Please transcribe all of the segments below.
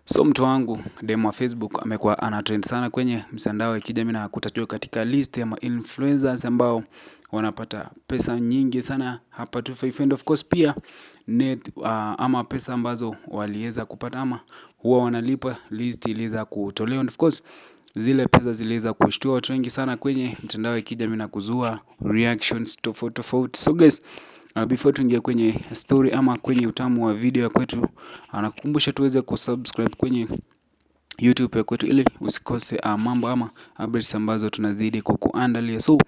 So mtu wangu, demu wa Facebook amekuwa ana trend sana kwenye mtandao ya kijamii na kutajwa katika list ya influencers ambao wanapata pesa nyingi sana hapa 255 and of course pia net ama pesa ambazo waliweza kupata ama huwa wanalipa list iliweza kutolewa and of course zile pesa ziliweza kushtua watu wengi sana kwenye mtandao ya kijamii na kuzua reactions tofauti tofauti. So guys, before tuingie kwenye story ama kwenye utamu wa video ya kwetu, nakukumbusha tuweze kusubscribe kwenye YouTube ya kwetu ili usikose mambo ama updates ambazo tunazidi kukuandalia. So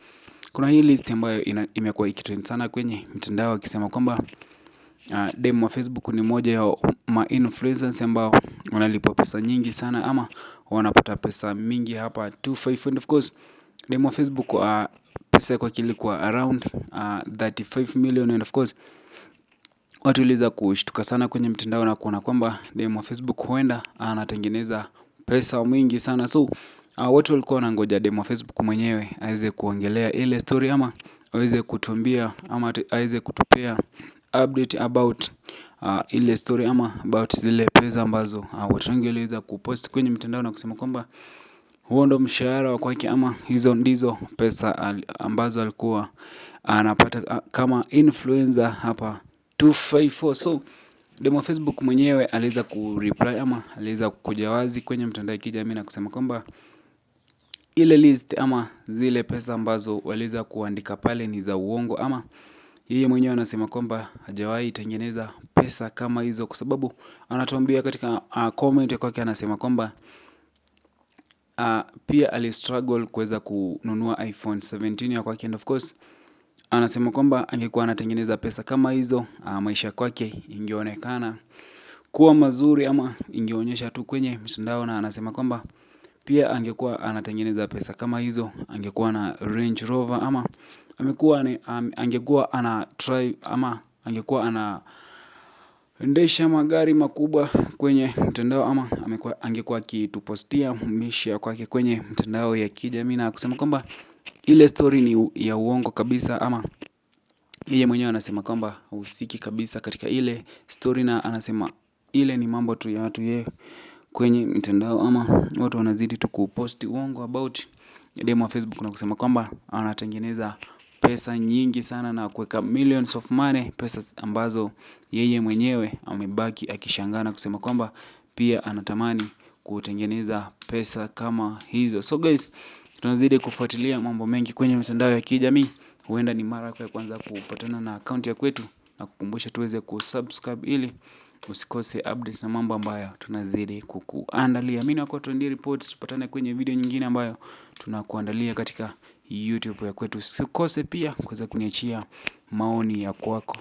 kuna hii list ambayo imekuwa ikitrend sana kwenye mtandao akisema kwamba demu wa Facebook ni moja ya influencers ambao wanalipwa pesa nyingi sana ama wanapata pesa mingi hapa 255 and of course demu wa Facebook pesa kwa kilikuwa around 35 million and of course watu waliweza kushtuka sana kwenye mtandao na kuona kwamba demu wa Facebook huenda anatengeneza pesa mingi sana. So watu walikuwa wanangoja demu wa Facebook mwenyewe aweze kuongelea ile story ama aweze kutuambia ama aweze kutupea update about ile story ama about zile pesa ambazo watu wengi waliweza kupost kwenye mtandao na kusema kwamba huo ndo mshahara wa kwake ama hizo ndizo pesa ambazo alikuwa anapata kama influencer hapa 254. So demu wa Facebook mwenyewe aliweza kureply ama aliweza kukuja wazi kwenye mtandao wa kijamii na kusema kwamba ile list ama zile pesa ambazo waliweza kuandika pale ni za uongo ama yeye mwenyewe anasema kwamba hajawahi tengeneza pesa kama hizo, kwa sababu anatuambia katika comment yake anasema kwamba pia alistruggle kuweza kununua iPhone 17 ya kwake and of course anasema kwamba angekuwa anatengeneza pesa kama hizo, maisha kwake ingeonekana kuwa mazuri ama ingeonyesha tu kwenye mtandao, na anasema kwamba pia angekuwa anatengeneza pesa kama hizo angekuwa na Range Rover ama angekuwa ana try ama angekuwa ana endesha magari makubwa kwenye mtandao ama angekuwa akitupostia maisha kwake kwenye mtandao ya kijamii, na kusema kwamba ile story ni ya uongo kabisa ama yeye mwenyewe anasema kwamba hahusiki kabisa katika ile story, na anasema ile ni mambo tu ya watu yeye kwenye mtandao ama watu wanazidi tu kupost uongo about demu wa Facebook na kusema kwamba anatengeneza pesa nyingi sana na kuweka millions of money, pesa ambazo yeye mwenyewe amebaki akishangaa na kusema kwamba pia anatamani kutengeneza pesa kama hizo. So guys, tunazidi kufuatilia mambo mengi kwenye mitandao ya kijamii. Huenda ni mara ya kwanza kupatana na account ya kwetu, na kukumbusha tuweze kusubscribe ili usikose updates na mambo ambayo tunazidi kukuandalia. Mimi nako Trendy Reports, tupatane kwenye video nyingine ambayo tunakuandalia katika YouTube ya kwetu. Usikose pia kuweza kuniachia maoni ya kwako.